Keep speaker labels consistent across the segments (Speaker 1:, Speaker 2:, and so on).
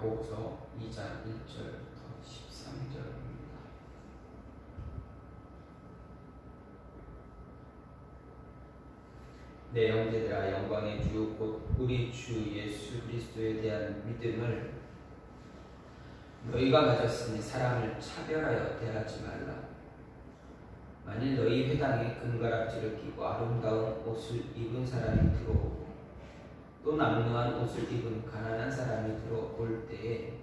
Speaker 1: 야고보서 2장 1절부터 13절입니다. 내 형제들아, 영광의 주 곧 우리 주 예수 그리스도에 대한 믿음을 너희가 가졌으니 사람을 차별하여 대하지 말라. 만일 너희 회당에 금가락지를 끼고 아름다운 옷을 입은 사람이 들어오고 또 남루한 옷을 입은 가난한 사람이 들어올 때에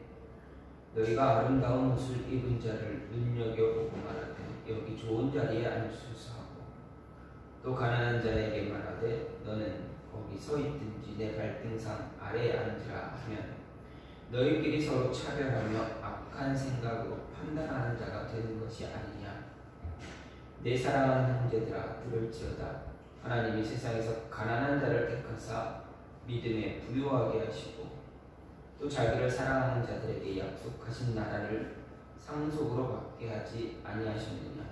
Speaker 1: 너희가 아름다운 옷을 입은 자를 눈여겨보고 말하되 여기 좋은 자리에 앉으소서 하고 또 가난한 자에게 말하되 너는 거기 서 있든지 내 발등상 아래에 앉으라 하면 너희끼리 서로 차별하며 악한 생각으로 판단하는 자가 되는 것이 아니냐. 내 사랑하는 형제들아, 들을지어다. 하나님이 세상에서 가난한 자를 택하사 믿음에 부유하게 하시고 또 자기를 사랑하는 자들에게 약속하신 나라를 상속으로 받게 하지 아니하셨느냐.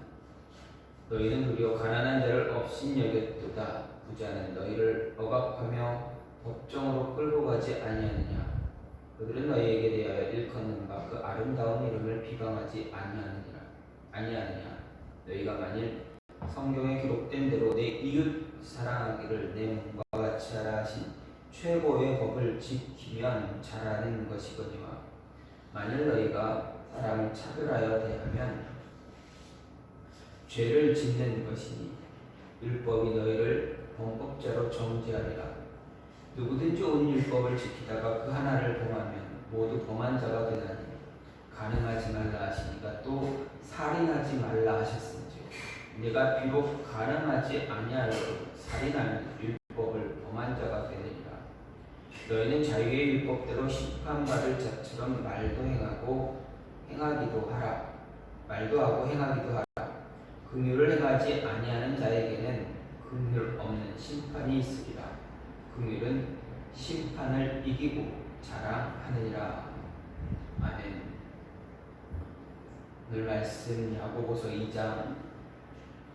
Speaker 1: 너희는 도리어 가난한 자를 업신여겼도다. 부자는 너희를 억압하며 법정으로 끌고 가지 아니하느냐. 그들은 너희에게 대하여 일컫는 바 그 아름다운 이름을 비방하지 아니하느냐. 너희가 만일 성경에 기록된 대로 내 이웃 사랑하기를 내 몸과 같이 하라 하신 최고의 법을 지키면 잘하는 것이거니와 만일 너희가 사람을 차별하여 대하면 죄를 짓는 것이니 율법이 너희를 범법자로 정죄하리라. 누구든지 온 율법을 지키다가 그 하나를 범하면 모두 범한 자가 되나니 가늠하지 말라 하시니가 또 살인하지 말라 하셨은지 네가 비록 가늠하지 아니하여도 살인하면 율법을 범한 자가 되느니라. 너희는 자유의 율법대로 심판받을 자처럼 말도 하고 행하기도 하라. 긍휼을 행하지 아니하는 자에게는 긍휼 없는 심판이 있으리라. 긍휼은 심판을 이기고 자랑하느니라. 아멘. 오늘 말씀 야고보서 2장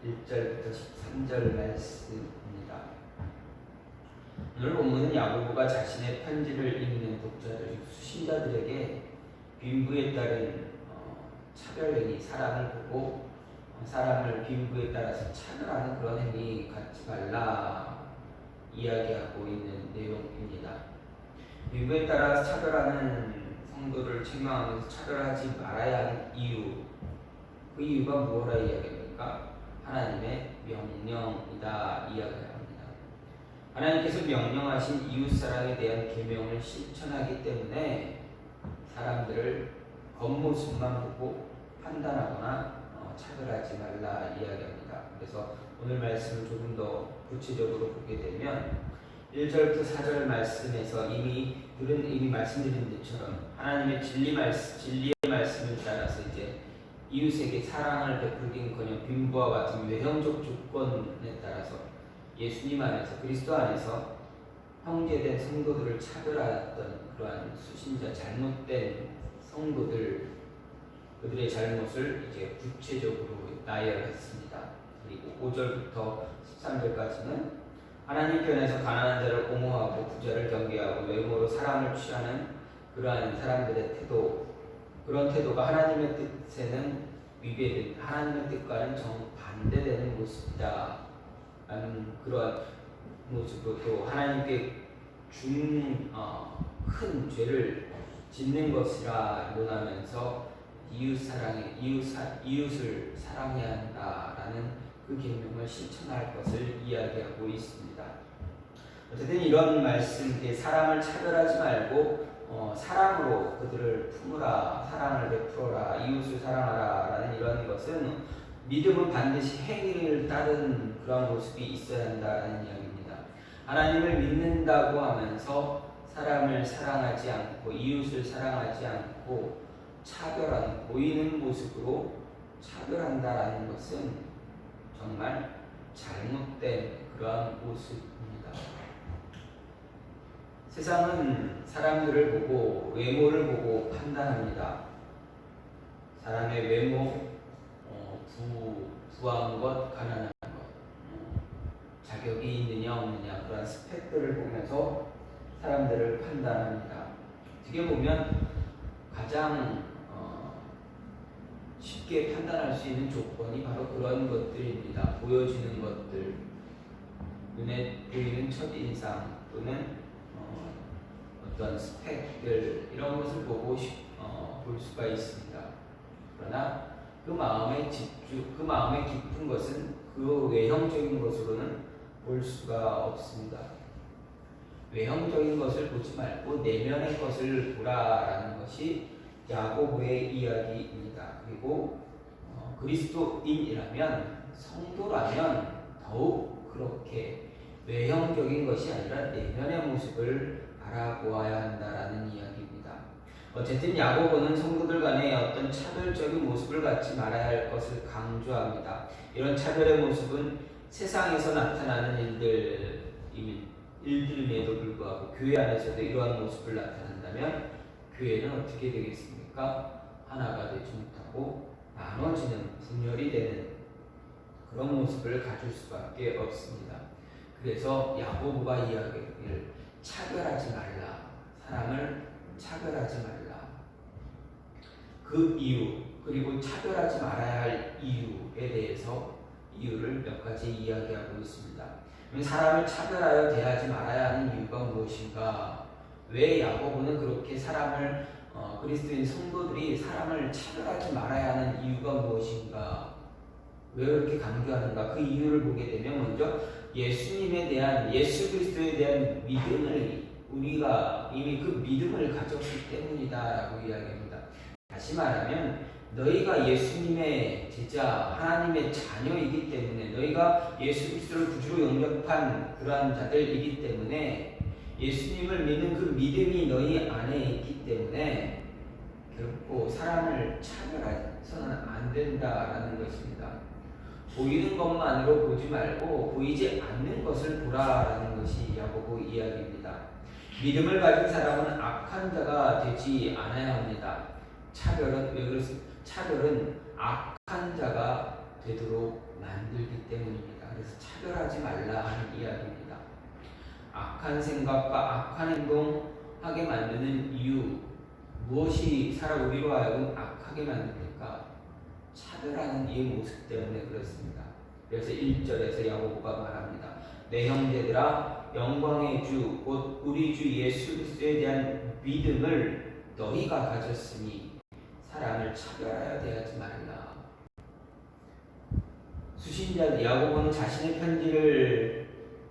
Speaker 1: 1절부터 13절 말씀입니다. 오늘 본문은 야고보가 자신의 편지를 읽는 독자들, 수신자들에게 빈부에 따른 차별행위, 사람을 보고 사람을 빈부에 따라서 차별하는 그런 행위 갖지 말라 이야기하고 있는 내용입니다. 빈부에 따라 차별하는 성도를 책망하면서 차별하지 말아야 하는 이유, 그 이유가 무엇이라 이야기합니까? 하나님의 명령이다 이야기합니다. 하나님께서 명령하신 이웃사랑에 대한 계명을 실천하기 때문에 사람들을 겉모습만 보고 판단하거나 차별하지 말라 이야기합니다. 그래서 오늘 말씀을 조금 더 구체적으로 보게 되면 1절부터 4절 말씀에서 이미 말씀드린 것처럼 하나님의 진리의 말씀을 따라서 이제 이웃에게 사랑을 베풀긴커녕 빈부와 같은 외형적 조건에 따라서 예수님 안에서 그리스도 안에서 형제된 성도들을 차별하였던 그러한 수신자 잘못된 성도들 그들의 잘못을 이제 구체적으로 나열했습니다. 그리고 5절부터 13절까지는 하나님 편에서 가난한 자를 옹호하고 부자를 경계하고 외모로 사람을 취하는 그러한 사람들의 태도, 그런 태도가 하나님의 뜻에는 위배된, 하나님의 뜻과는 정반대되는 모습이다 라는 그러한 모습으로 또 하나님께 큰 죄를 짓는 것이라 논하면서 이웃을 사랑해야 한다라는 그 계명을 실천할 것을 이야기하고 있습니다. 어쨌든 이런 말씀, 사람을 차별하지 말고 사랑으로 그들을 품으라, 사랑을 베풀어라, 이웃을 사랑하라 라는 이런 것은 믿음은 반드시 행위를 따른 그런 모습이 있어야 한다는 이야기입니다. 하나님을 믿는다고 하면서 사람을 사랑하지 않고 이웃을 사랑하지 않고 차별하는, 보이는 모습으로 차별한다라는 것은 정말 잘못된 그러한 모습입니다. 세상은 사람들을 보고 외모를 보고 판단합니다. 사람의 외모, 부한 것, 가난한 것, 자격이 있느냐 없느냐 그런 스펙들을 보면서 사람들을 판단합니다. 어떻게 보면 가장 쉽게 판단할 수 있는 조건이 바로 그런 것들입니다. 보여지는 것들, 눈에 보이는 첫인상 또는 어떤 스펙들 이런 것을 보고 볼 수가 있습니다. 그러나 그 마음의 깊은 것은 그 외형적인 것으로는 볼 수가 없습니다. 외형적인 것을 보지 말고 내면의 것을 보라라는 것이 야고보의 이야기입니다. 그리고 그리스도인이라면, 성도라면 더욱 그렇게 외형적인 것이 아니라 내면의 모습을 바라보아야 한다라는 이야기입니다. 어쨌든 야고보는 성도들 간의 어떤 차별적인 모습을 갖지 말아야 할 것을 강조합니다. 이런 차별의 모습은 세상에서 나타나는 일들임에도 불구하고 교회 안에서도 이러한 모습을 나타낸다면 교회는 어떻게 되겠습니까? 하나가 되지 못하고 나눠지는, 분열이 되는 그런 모습을 가질 수밖에 없습니다. 그래서 야고보가 이야기를 차별하지 말라, 사람을 차별하지 말라. 그 이유, 그리고 차별하지 말아야 할 이유에 대해서 이유를 몇 가지 이야기하고 있습니다. 사람을 차별하여 대하지 말아야 하는 이유가 무엇인가? 왜 야고보는 그렇게 그리스도인 성도들이 사람을 차별하지 말아야 하는 이유가 무엇인가? 왜 그렇게 강조하는가? 그 이유를 보게 되면 먼저 예수 그리스도에 대한 믿음을 우리가 이미 그 믿음을 가졌기 때문이다라고 이야기합니다. 다시 말하면 너희가 예수님의 제자, 하나님의 자녀이기 때문에, 너희가 예수 그리스도를 구주로 영접한 그러한 자들이기 때문에, 예수님을 믿는 그 믿음이 너희 안에 있기 때문에 결코 사람을 차별해서는 안 된다라는 것입니다. 보이는 것만으로 보지 말고 보이지 않는 것을 보라라는 것이 야고보 이야기입니다. 믿음을 가진 사람은 악한 자가 되지 않아야 합니다. 차별은 악한 자가 되도록 만들기 때문입니다. 그래서 차별하지 말라 하는 이야기입니다. 악한 생각과 악한 행동 하게 만드는 이유, 무엇이 우리로 하여금 악하게 만듭니까? 차별하는 이 모습 때문에 그렇습니다. 그래서 1절에서 야고보가 말합니다. 내 형제들아, 영광의 주 곧 우리 주 예수 그리스도에 대한 믿음을 너희가 가졌으니 사람을 차별하여 대하지 말라. 야고보는 자신의 편지를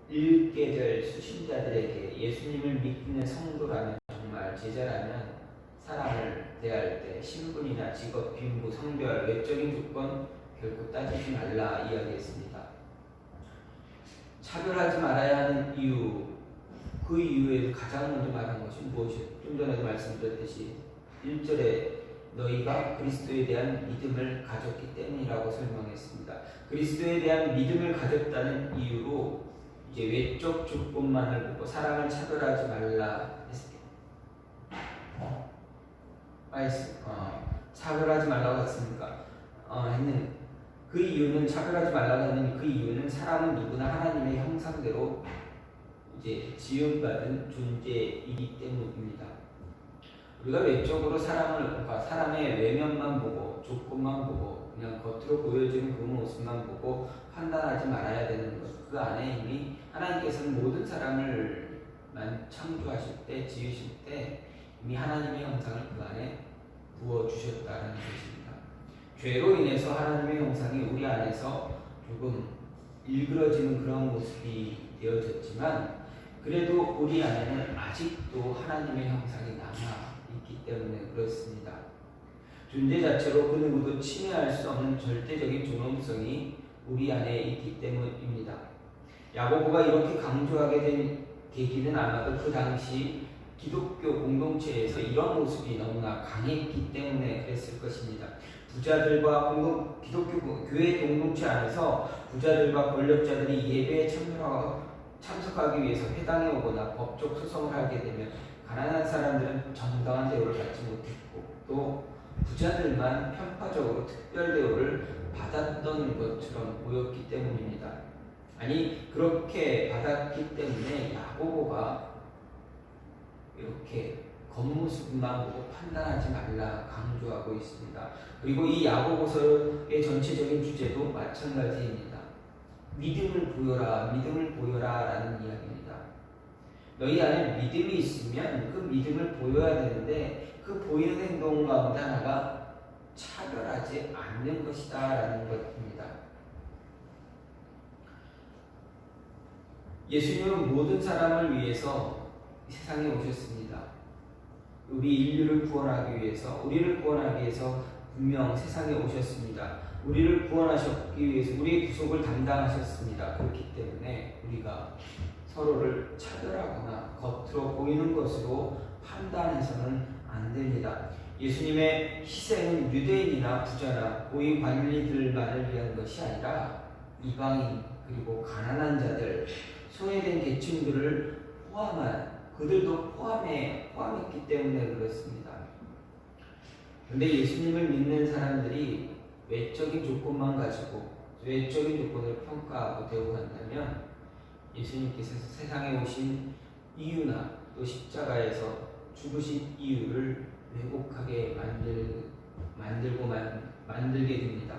Speaker 1: 읽게 될 수신자들에게 예수님을 믿는 성도라면, 정말 제자라면 사람을 대할 때 신분이나 직업, 빈부, 성별, 외적인 조건 결코 따지지 말라 이야기했습니다. 차별하지 말아야 하는 이유, 그 이유에서 가장 먼저 말한 것이 무엇이죠? 좀 전에도 말씀드렸듯이 1절에 너희가 그리스도에 대한 믿음을 가졌기 때문이라고 설명했습니다. 그리스도에 대한 믿음을 가졌다는 이유로 이제 외적 조건만을 보고 사람을 차별하지 말라 했습니다. 차별하지 말라고 했습니까? 했는 그 이유는, 차별하지 말라고 하는 그 이유는 사람은 누구나 하나님의 형상대로 이제 지음받은 존재이기 때문입니다. 우리가 외적으로 사람의 외면만 보고 조건만 보고 그냥 겉으로 보여지는 그 모습만 보고 판단하지 말아야 되는 것. 그 안에 이미 하나님께서는 모든 사람을 창조하실 때, 지으실 때 이미 하나님의 형상을 그 안에 부어주셨다는 것입니다. 죄로 인해서 하나님의 형상이 우리 안에서 조금 일그러지는 그런 모습이 되어졌지만, 그래도 우리 안에는 아직도 하나님의 형상이 남아있기 때문에 그렇습니다. 존재 자체로 그 누구도 침해할 수 없는 절대적인 존엄성이 우리 안에 있기 때문입니다. 야고보가 이렇게 강조하게 된 계기는 아마도 그 당시 기독교 공동체에서 이런 모습이 너무나 강했기 때문에 그랬을 것입니다. 부자들과 기독교 교회 공동체 안에서 부자들과 권력자들이 예배에 참석하기 위해서 회당에 오거나 법적 소송을 하게 되면 가난한 사람들은 정당한 대우를 받지 못했고, 또 부자들만 편파적으로 특별 대우를 받았던 것처럼 보였기 때문입니다. 아니, 그렇게 받았기 때문에 야고보가 이렇게 겉모습만 보고 판단하지 말라 강조하고 있습니다. 그리고 이 야고보서의 전체적인 주제도 마찬가지입니다. 믿음을 보여라, 믿음을 보여라 라는 이야기입니다. 너희 안에 믿음이 있으면 그 믿음을 보여야 되는데 그 보이는 행동 가운데 하나가 차별하지 않는 것이다 라는 것입니다. 예수님은 모든 사람을 위해서 세상에 오셨습니다. 우리 인류를 구원하기 위해서, 우리를 구원하기 위해서 분명 세상에 오셨습니다. 우리를 구원하셨기 위해서 우리의 구속을 담당하셨습니다. 그렇기 때문에 우리가 서로를 차별하거나 겉으로 보이는 것으로 판단해서는 안 됩니다. 예수님의 희생은 유대인이나 부자나 고위 관리들만을 위한 것이 아니라 이방인 그리고 가난한 자들, 소외된 계층들을 포함한 그들도 포함했기 때문에 그렇습니다. 그런데 예수님을 믿는 사람들이 외적인 조건만 가지고 외적인 조건을 평가하고 대우한다면 예수님께서 세상에 오신 이유나 또 십자가에서 죽으신 이유를 왜곡하게 만들게 됩니다.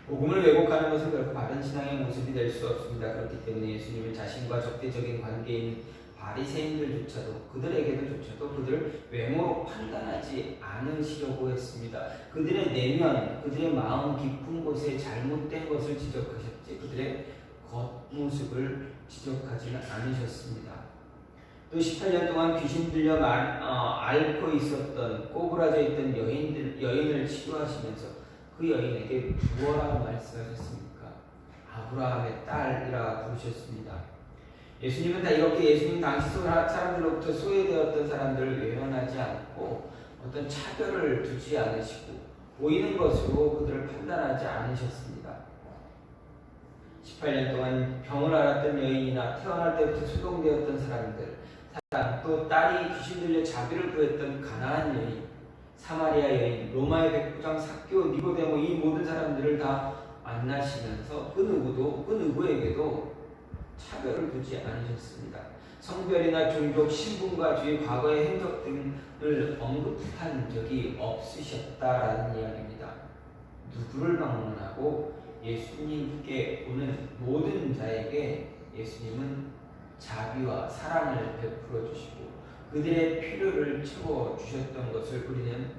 Speaker 1: 복음을 왜곡하는 것은 결코 바른 신앙의 모습이 될 수 없습니다. 그렇기 때문에 예수님은 자신과 적대적인 관계인 바리새인들조차도 그들에게조차도 그들을 외모로 판단하지 않으시려고 했습니다. 그들의 내면, 그들의 마음 깊은 곳에 잘못된 것을 지적하셨지 그들의 겉모습을 지적하지는 않으셨습니다. 또 18년 동안 귀신 들려 앓고 있었던 꼬부라져 있던 여인을 치료하시면서 그 여인에게 누구라고 말씀하셨습니까? 아브라함의 딸이라 부르셨습니다. 예수님은 다 이렇게 예수님 당시 사람들로부터 소외되었던 사람들을 외면하지 않고 어떤 차별을 두지 않으시고 보이는 것으로 그들을 판단하지 않으셨습니다. 18년 동안 병을 앓았던 여인이나 태어날 때부터 소동되었던 사람들, 또 딸이 귀신 들려 자비를 구했던 가나안 여인, 사마리아 여인, 로마의 백부장 삭개오, 니고데모 이 모든 사람들을 다 만나시면서 그 누구에게도 차별을 두지 않으셨습니다. 성별이나 종족, 신분과 주의 과거의 행적 등을 언급한 적이 없으셨다라는 이야기입니다. 누구를 방문하고 예수님께 오는 모든 자에게 예수님은 자비와 사랑을 베풀어 주시고 그들의 필요를 채워 주셨던 것을 우리는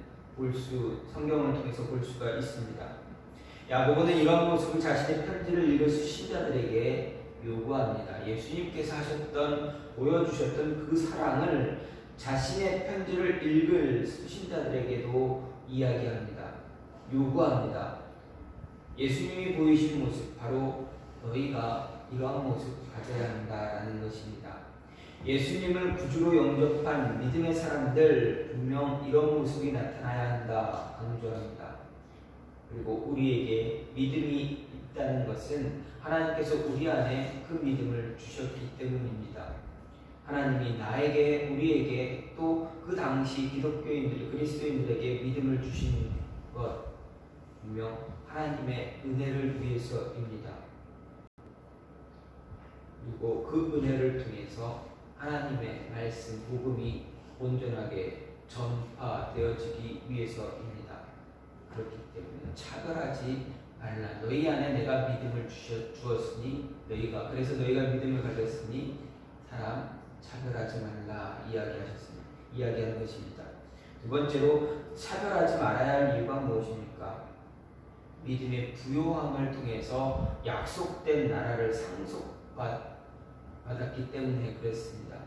Speaker 1: 성경을 통해서 볼 수가 있습니다. 야고보는 이런 모습을 자신의 편지를 읽으신 신자들에게 요구합니다. 예수님께서 보여주셨던 그 사랑을 자신의 편지를 읽을 수신자들에게도 이야기합니다. 요구합니다. 예수님이 보이신 모습, 바로 너희가 이러한 모습 가져야 한다라는 것입니다. 예수님을 구주로 영접한 믿음의 사람들 분명 이런 모습이 나타나야 한다 강조합니다. 그리고 우리에게 믿음이 있다는 것은 하나님께서 우리 안에 그 믿음을 주셨기 때문입니다. 하나님이 우리에게 또 그 당시 기독교인들, 그리스도인들에게 믿음을 주신 것 분명 하나님의 은혜를 위해서입니다. 그리고 그 은혜를 통해서 하나님의 말씀, 복음이 온전하게 전파되어지기 위해서입니다. 그렇기 때문에 차별하지 말라. 너희 안에 내가 믿음을 주었으니 그래서 너희가 믿음을 가졌으니 사람 차별하지 말라 이야기하는 것입니다. 두 번째로 차별하지 말아야 할 이유가 무엇입니까? 믿음의 부요함을 통해서 약속된 나라를 상속받았기 때문에 그랬습니다.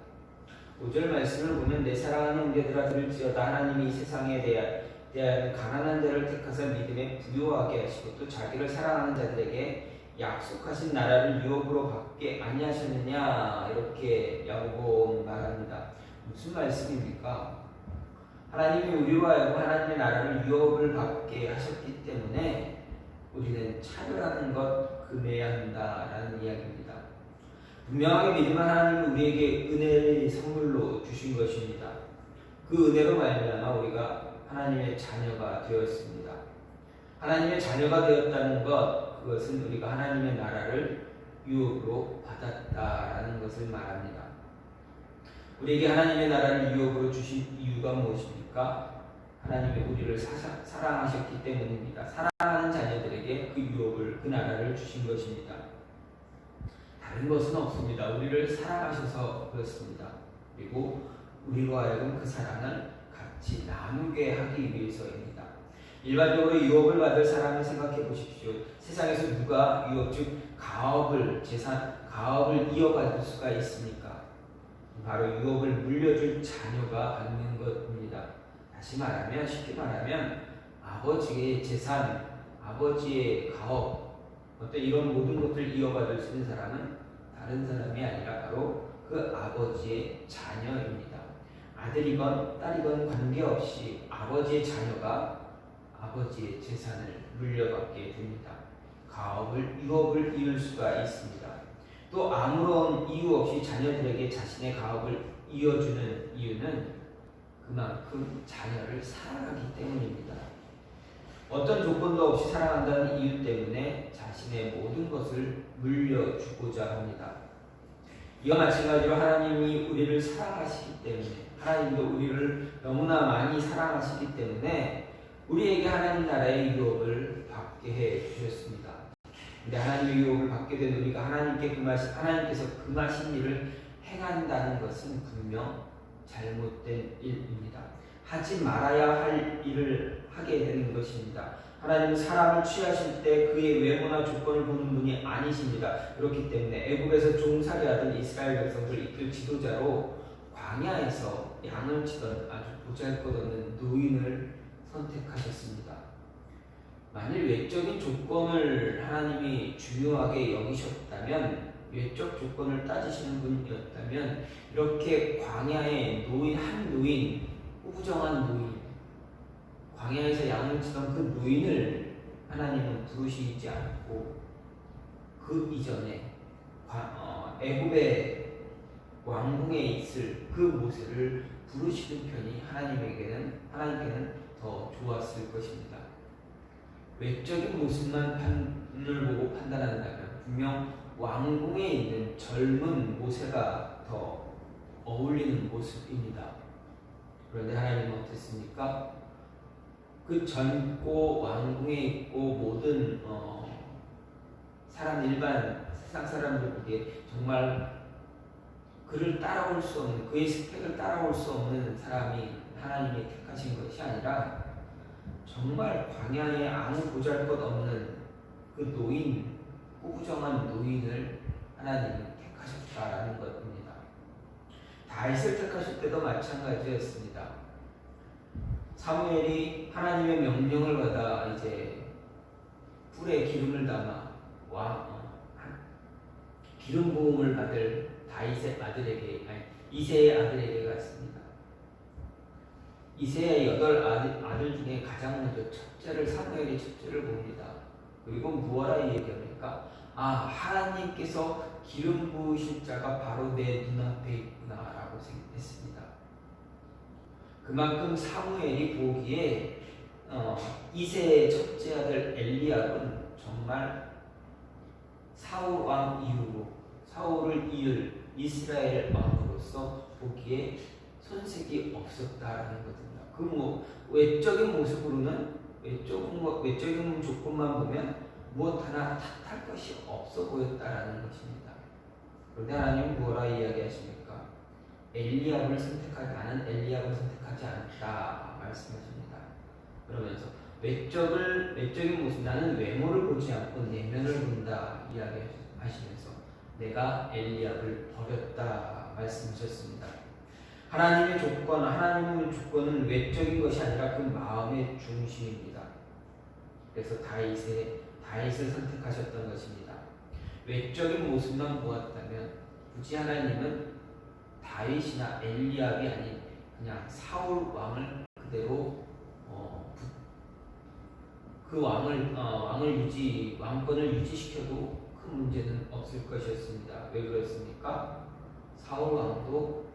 Speaker 1: 5절 말씀을 보면 내 사랑하는 형제들아 들을지어다 하나님이 이 세상에 대하여 가난한 자를 택하사 믿음에 부요하게 하시고 또 자기를 사랑하는 자들에게 약속하신 나라를 유업으로 받게 아니하셨느냐 이렇게 야고보 말합니다. 무슨 말씀입니까? 하나님이 우리와 하여금 하나님의 나라를 유업을 받게 하셨기 때문에 우리는 차별하는 것 금해야 한다라는 이야기입니다. 분명하게 믿으면 하나님은 우리에게 은혜를 선물로 주신 것입니다. 그 은혜로 말미암아 우리가 하나님의 자녀가 되었습니다. 하나님의 자녀가 되었다는 그것은 우리가 하나님의 나라를 유업으로 받았다라는 것을 말합니다. 우리에게 하나님의 나라를 유업으로 주신 이유가 무엇입니까? 하나님이 우리를 사랑하셨기 때문입니다. 사랑하는 자녀들에게 그 유업을, 그 나라를 주신 것입니다. 다른 것은 없습니다. 우리를 사랑하셔서 그렇습니다. 그리고 우리로 하여금 그 사랑을 같이 나누게 하기 위해서입니다. 일반적으로 유업을 받을 사람을 생각해 보십시오. 세상에서 누가 유업, 즉 가업을, 가업을 이어받을 수가 있습니까? 바로 유업을 물려줄 자녀가 받는 것입니다. 다시 말하면, 쉽게 말하면 아버지의 재산, 아버지의 가업, 어떤 이런 모든 것을 이어받을 수 있는 사람은 다른 사람이 아니라 바로 그 아버지의 자녀입니다. 아들이건 딸이건 관계없이 아버지의 자녀가 아버지의 재산을 물려받게 됩니다. 가업을, 유업을 이을 수가 있습니다. 또 아무런 이유 없이 자녀들에게 자신의 가업을 이어주는 이유는 그만큼 자녀를 사랑하기 때문입니다. 어떤 조건도 없이 사랑한다는 이유 때문에 자신의 모든 것을 물려주고자 합니다. 이와 마찬가지로 하나님이 우리를 사랑하시기 때문에, 하나님도 우리를 너무나 많이 사랑하시기 때문에 우리에게 하나님 나라의 유업을 받게 해 주셨습니다. 근데 하나님의 유업을 받게 된 우리가 하나님께서 금하신 일을 행한다는 것은 분명 잘못된 일입니다. 하지 말아야 할 일을 하게 되는 것입니다. 하나님은 사람을 취하실 때 그의 외모나 조건을 보는 분이 아니십니다. 그렇기 때문에 애굽에서 종살이하던 이스라엘 백성을 이끌 지도자로 광야에서 양을 치던 아주 보잘것없는 노인을 선택하셨습니다. 만일 외적인 조건을 하나님이 중요하게 여기셨다면, 외적 조건을 따지시는 분이었다면, 이렇게 광야에 한 노인, 우부정한 노인, 광야에서 양을 치던 그 노인을 하나님은 부르시지 않고 그 이전에 애굽의 왕궁에 있을 그 모세를 부르시는 편이 하나님께는 더 좋았을 것입니다. 외적인 모습만을 보고 판단한다면 분명 왕궁에 있는 젊은 모세가 더 어울리는 모습입니다. 그런데 하나님은 어땠습니까? 그 젊고 왕궁에 있고 모든 세상 사람들 보기에 정말 그를 따라올 수 없는, 그의 스펙을 따라올 수 없는 사람이 하나님이 택하신 것이 아니라 정말 광야에 아무 보잘것없는 그 노인, 꾸부정한 노인을 하나님은 택하셨다라는 것입니다. 다윗을 택하실 때도 마찬가지였습니다. 사무엘이 하나님의 명령을 받아 이제 뿔에 기름을 담아 기름 부음을 받을 이새의 아들에게 갔습니다. 이새의 8아들 중에 가장 먼저 사무엘이 첫째를 봅니다. 그리고 무엇라 얘기합니까? 하나님께서 기름 부으실 자가 바로 내 눈앞에 있구나라고 생각했습니다. 그만큼 사무엘이 보기에 이새의 첫째 아들 엘리압은 정말 사울 왕 이후로 사울을 이을 이스라엘 왕으로서 보기에 손색이 없었다라는 것입니다. 외적인 모습으로는 외적인 조건만 보면 무엇 하나 탓할 것이 없어 보였다라는 것입니다. 그런데 하나님은 뭐라 이야기하십니까? 나는 엘리압을 선택하지 않다 말씀하십니다. 그러면서 외적인 모습, 나는 외모를 보지 않고 내면을 본다 이야기하시면서 내가 엘리압을 버렸다 말씀하셨습니다. 하나님의 조건은 외적인 것이 아니라 그 마음의 중심입니다. 그래서 다윗을 선택하셨던 것입니다. 외적인 모습만 보았다면 굳이 하나님은 다윗이나 엘리압이 아닌 그냥 사울 왕을 그대로 그 왕권을 유지시켜도 큰 문제는 없을 것이었습니다. 왜 그렇습니까? 사울 왕도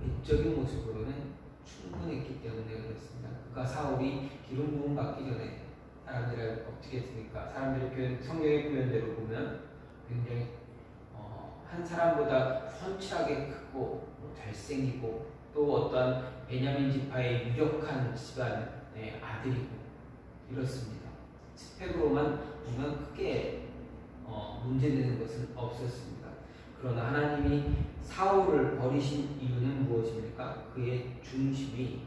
Speaker 1: 외적인 모습으로는 충분했기 때문에 그렇습니다. 그러니까 사울이 기름 부음 받기 전에 사람들이 어떻게 했습니까? 사람들이 성경의 표현대로 보면 굉장히 한 사람보다 선출하게 크고 잘생기고 또 어떤 베냐민 지파의 유력한 집안의 아들이고 이렇습니다. 스펙으로만 보면 크게 문제되는 것은 없었습니다. 그러나 하나님이 사울을 버리신 이유는 무엇입니까? 그의 중심이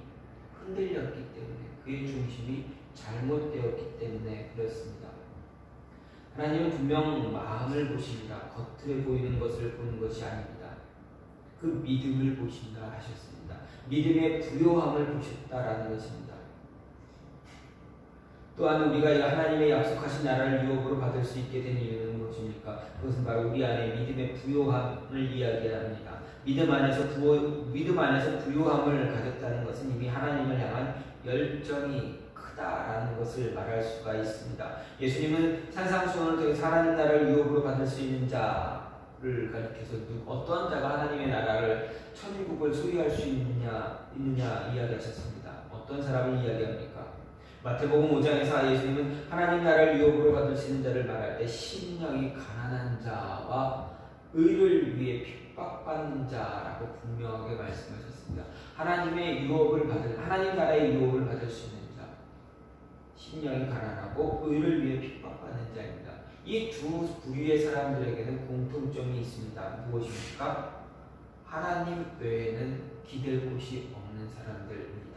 Speaker 1: 흔들렸기 때문에, 그의 중심이 잘못되었기 때문에 그렇습니다. 하나님은 분명 마음을 보십니다. 겉으로 보이는 것을 보는 것이 아닙니다. 그 믿음을 보신다 하셨습니다. 믿음의 부요함을 보셨다라는 것입니다. 또한 우리가 이 하나님의 약속하신 나라를 유업으로 받을 수 있게 된 이유는 무엇입니까? 그것은 바로 우리 안에 믿음의 부요함을 이야기합니다. 믿음 안에서 부요함을 가졌다는 것은 이미 하나님을 향한 열정이 크다라는 것을 말할 수가 있습니다. 예수님은 산상수훈을 통해 하나님 나라를 유업으로 받을 수 있는 자를 가리켜서 어떤 자가 하나님의 나라를 천국을 소유할 수 있느냐 이야기하셨습니다. 어떤 사람을 이야기합니까? 마태복음 5장에서 예수님은 하나님 나라를 유업으로 받을 수 있는 자를 말할 때 심령이 가난한 자와 의를 위해 핍박받는 자라고 분명하게 말씀하셨습니다. 하나님 나라의 유업을 받을 수 있는 자, 심령이 가난하고 의를 위해 핍박받는 자입니다. 이 두 부류의 사람들에게는 공통점이 있습니다. 무엇입니까? 하나님 외에는 기댈 곳이 없는 사람들입니다.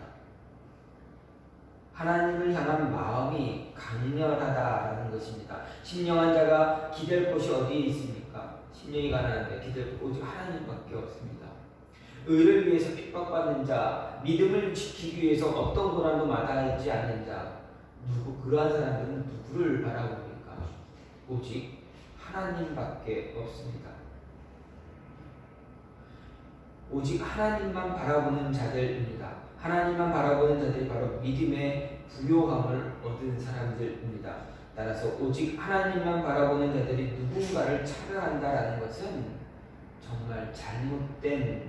Speaker 1: 하나님을 향한 마음이 강렬하다라는 것입니다. 신령한 자가 기댈 곳이 어디에 있습니까? 심령이 가난한데 기댈 곳 오직 하나님밖에 없습니다. 의를 위해서 핍박받는 자, 믿음을 지키기 위해서 어떤 고난도 마다하지 않는 자, 그러한 사람들은 누구를 바라봅니까? 오직 하나님밖에 없습니다. 오직 하나님만 바라보는 자들입니다. 하나님만 바라보는 자들이 바로 믿음의 부요함을 얻은 사람들입니다. 따라서 오직 하나님만 바라보는 자들이 누군가를 차별한다라는 것은 정말 잘못된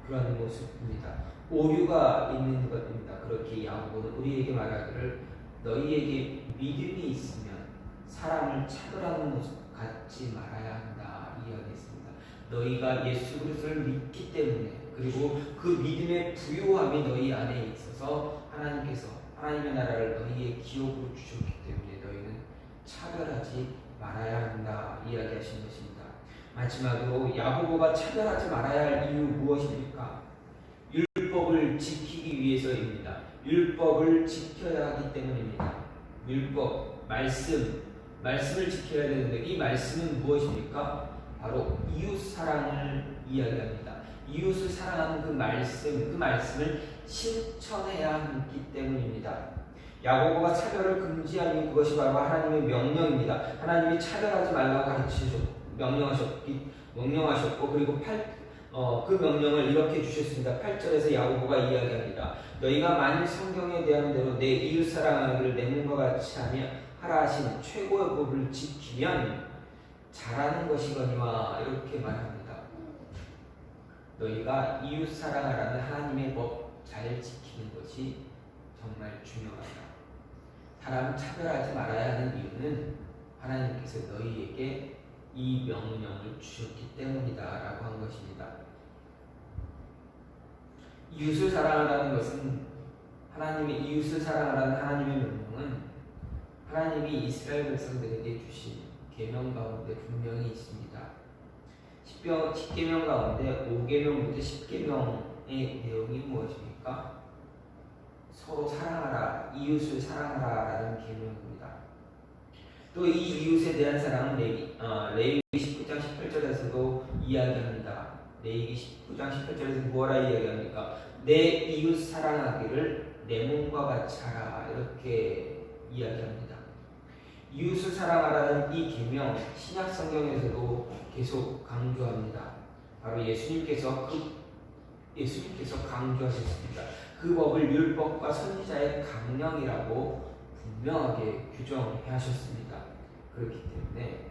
Speaker 1: 그런 모습입니다. 오류가 있는 것입니다. 그렇게 야고보는 우리에게 말하기를 너희에게 믿음이 있으면 사람을 차별하는 모습 갖지 말아야 한다 이야기했습니다. 너희가 예수 그리스도를 믿기 때문에 그리고 그 믿음의 부요함이 너희 안에 있어서 하나님의 나라를 너희의 기업으로 주셨기 때문에 너희는 차별하지 말아야 한다 이야기하신 것입니다. 마지막으로 야고보가 차별하지 말아야 할 이유 무엇입니까? 율법을 지키기 위해서입니다. 율법을 지켜야 하기 때문입니다. 율법, 말씀을 지켜야 되는데 이 말씀은 무엇입니까? 바로 이웃 사랑을 이야기합니다. 이웃을 사랑하는 그 말씀을 실천해야 하기 때문입니다. 야고보가 차별을 금지한 이유 그것이 바로 하나님의 명령입니다. 하나님이 차별하지 말라고 명령하셨고 그리고 그 명령을 이렇게 주셨습니다. 8절에서 야고보가 이야기합니다. 너희가 만일 성경에 대한 대로 내 이웃 사랑하기를 내 몸과 같이 하라 하신 최고의 법을 지키면 잘하는 것이거니와 이렇게 말합니다. 너희가 이웃 사랑하라는 하나님의 법 잘 지키는 것이 정말 중요하다. 사람 차별하지 말아야 하는 이유는 하나님께서 너희에게 이 명령을 주셨기 때문이다 라고 한 것입니다. 이웃을 사랑하라는 것은 이웃을 사랑하라는 하나님의 명령은 하나님이 이스라엘 백성들에게 주신 계명 가운데 분명히 있습니다. 10계명 가운데 5계명부터 10계명의 내용이 무엇입니까? 서로 사랑하라, 이웃을 사랑하라라는 계명입니다. 또 이 이웃에 대한 사랑은 레위기 19장 18절에서도 이야기합니다. 레위기 19장 18절에서 무엇라 이야기합니까? 내 이웃 사랑하기를 내 몸과 같이 하라 이렇게 이야기합니다. 이웃을 사랑하라는 이 계명 신약 성경에서도 계속 강조합니다. 바로 예수님께서 강조하셨습니다. 그 법을 율법과 선지자의 강령이라고 분명하게 규정해 하셨습니다. 그렇기 때문에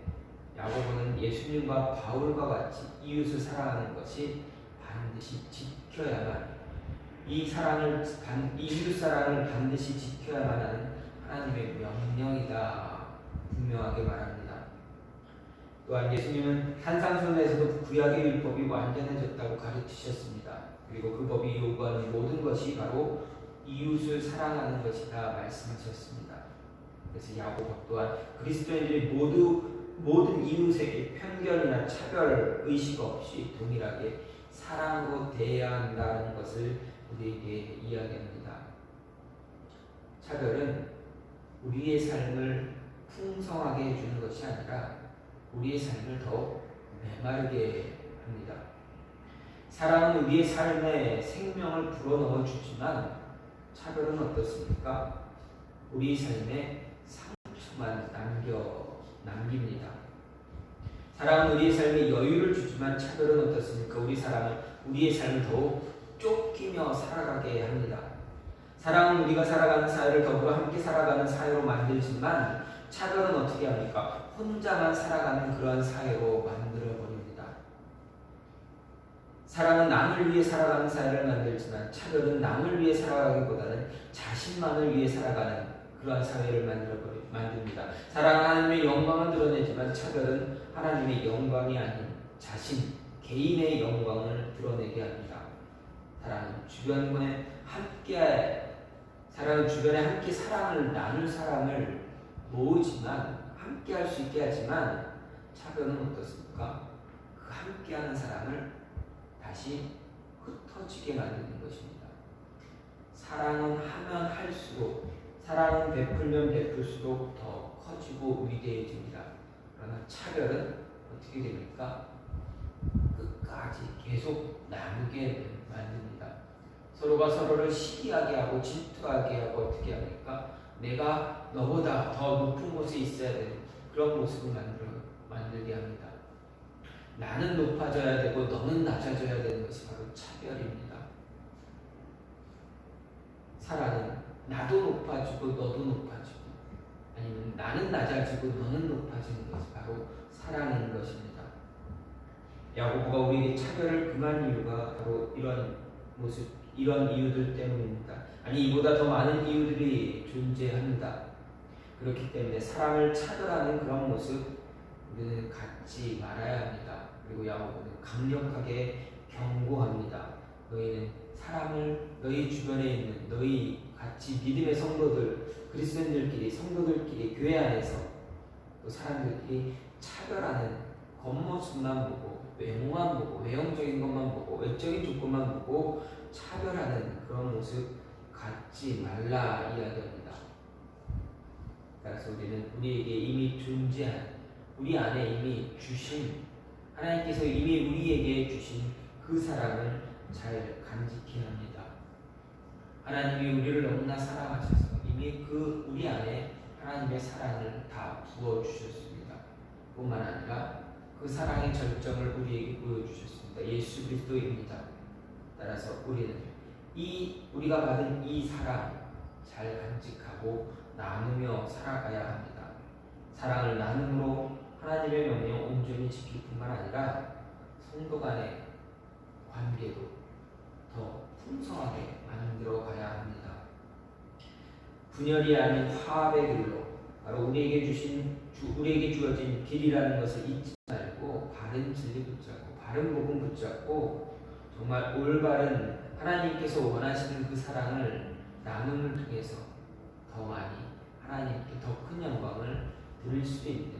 Speaker 1: 야고보는 예수님과 바울과 같이 이웃을 사랑하는 것이 반드시 지켜야만 이 이웃 사랑을 반드시 지켜야만 하는 하나님의 명령이다 분명하게 말합니다. 또한 예수님은 산상순에서도 구약의 율법이 완전해졌다고 가르치셨습니다. 그리고 그 법이 요구하는 모든 것이 바로 이웃을 사랑하는 것이다 말씀하셨습니다. 그래서 야고보 또한 그리스도인들이 모든 이웃에게 편견이나 차별 의식 없이 동일하게 사랑으로 대해야 한다는 것을 우리에게 이야기합니다. 차별은 우리의 삶을 풍성하게 해주는 것이 아니라 우리의 삶을 더 메마르게 합니다. 사랑은 우리의 삶에 생명을 불어넣어 주지만 차별은 어떻습니까? 우리 삶에 상처만 남깁니다. 사랑은 우리의 삶에 여유를 주지만 차별은 어떻습니까? 우리의 삶을 더욱 쫓기며 살아가게 합니다. 사랑은 우리가 살아가는 사회를 더불어 함께 살아가는 사회로 만들지만 차별은 어떻게 합니까? 혼자만 살아가는 그런 사회로 만들어버립니다. 사랑은 남을 위해 살아가는 사회를 만들지만 차별은 남을 위해 살아가기보다는 자신만을 위해 살아가는 그러한 사회를 만듭니다. 사랑은 하나님의 영광을 드러내지만 차별은 하나님의 영광이 아닌 자신, 개인의 영광을 드러내게 합니다. 사랑은 주변에 함께 사랑을 나눌 사람을 모으지만 함께 할 수 있게 하지만 차별은 어떻습니까? 그 함께하는 사람을 다시 흩어지게 만드는 것입니다. 사랑은 하면 할수록, 사랑은 베풀면 베풀수록 더 커지고 위대해집니다. 그러나 차별은 어떻게 됩니까? 끝까지 계속 나누게 만듭니다. 서로가 서로를 시기하게 하고 질투하게 하고 어떻게 합니까? 내가 너보다 더 높은 곳에 있어야 되는 그런 모습을 만들게 합니다. 나는 높아져야 되고 너는 낮아져야 되는 것이 바로 차별입니다. 사랑은 나도 높아지고 너도 높아지고, 아니면 나는 낮아지고 너는 높아지는 것이 바로 사랑인 것입니다. 야고보가 우리에게 차별을 금한 이유가 바로 이런 이유들 때문입니다. 아니, 이보다 더 많은 이유들이 존재합니다. 그렇기 때문에 사람을 차별하는 그런 모습 우리는 갖지 말아야 합니다. 그리고 야고보는 강력하게 경고합니다. 너희는 너희 주변에 있는 너희 같이 믿음의 성도들, 그리스도인들끼리, 성도들끼리, 교회 안에서 또 사람들끼리 차별하는 겉모습만 보고, 외모만 보고, 외형적인 것만 보고, 외적인 조건만 보고 차별하는 그런 모습 갖지 말라 이야기합니다. 따라서 우리는 우리에게 이미 존재한, 우리 안에 이미 주신, 하나님께서 이미 우리에게 주신 그 사랑을 잘 간직해야 합니다. 하나님이 우리를 너무나 사랑하셔서 이미 우리 안에 하나님의 사랑을 다 부어주셨습니다. 뿐만 아니라 그 사랑의 절정을 우리에게 보여주셨습니다. 예수 그리스도입니다. 따라서 우리는 우리가 받은 이 사랑 잘 간직하고 나누며 살아가야 합니다. 사랑을 나눔으로 하나님의 명령 온전히 지킬 뿐만 아니라 성도 간의 관계도 더 풍성하게 만들어 가야 합니다. 분열이 아닌 화합의 길로, 바로 우리에게 주어진 길이라는 것을 잊지 말고 바른 진리 붙잡고 바른 복음 붙잡고 정말 올바른 하나님께서 원하시는 그 사랑을 나눔을 통해서 더 많이 하나님께 더 큰 영광을 드릴 수 있는,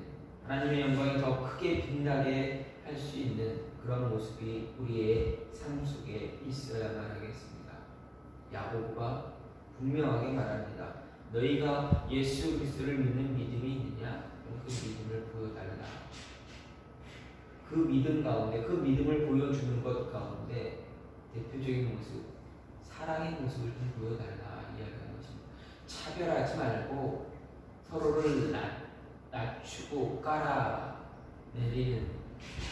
Speaker 1: 하나님의 영광이 더 크게 빛나게 할 수 있는 그런 모습이 우리의 삶 속에 있어야만 하겠습니다. 야고보가 분명하게 말합니다. 너희가 예수 그리스도를 믿는 믿음이 있느냐? 그럼 그 믿음을 보여달라. 그 믿음 가운데, 그 믿음을 보여주는 것 가운데 대표적인 모습, 사랑의 모습을 좀 보여달라 이야기하는 것입니다. 차별하지 말고 서로를 낮추고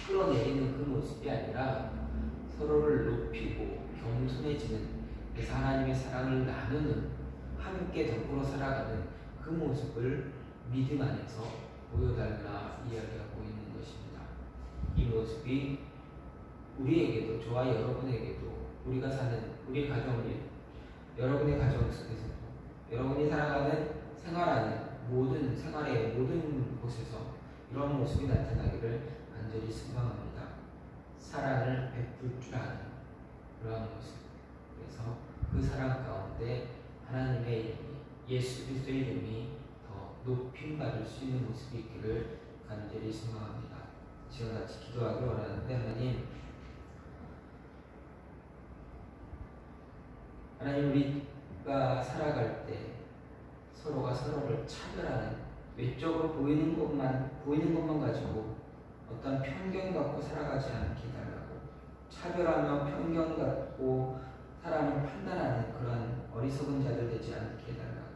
Speaker 1: 끌어내리는 그 모습이 아니라 서로를 높이고 겸손해지는, 그래서 하나님의 사랑을 나누는, 함께 더불어 살아가는 그 모습을 믿음 안에서 보여달라 이야기하고 있는 것입니다. 이 모습이 우리에게도, 저와 여러분에게도, 우리가 사는 우리 가정일, 여러분의 가정 속에서도, 여러분이 살아가는 생활하는 생활의 모든 곳에서 이런 모습이 나타나기를 간절히 소망합니다. 사랑을 베풀 줄 아는 그러한 모습. 그래서 그 사랑 가운데 하나님의 이름이, 예수 그리스도의 이름이 더 높임 받을 수 있는 모습이 있기를 간절히 소망합니다. 지금 같이 기도하기 원하는데, 하나님 우리가 살아갈 때 서로가 서로를 차별하는, 외적으로 보이는 것만 가지고 어떤 편견 갖고 살아가지 않게 해달라고, 차별하며 편견 갖고 사람을 판단하는 그런 어리석은 자들 되지 않게 해달라고,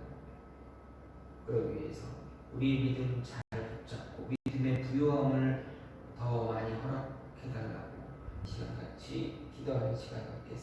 Speaker 1: 그러기 위해서 우리 믿음 잘 붙잡고 믿음의 부요함을 더 많이 허락해달라고 시간같이 기도하는 시간 갖겠습니다.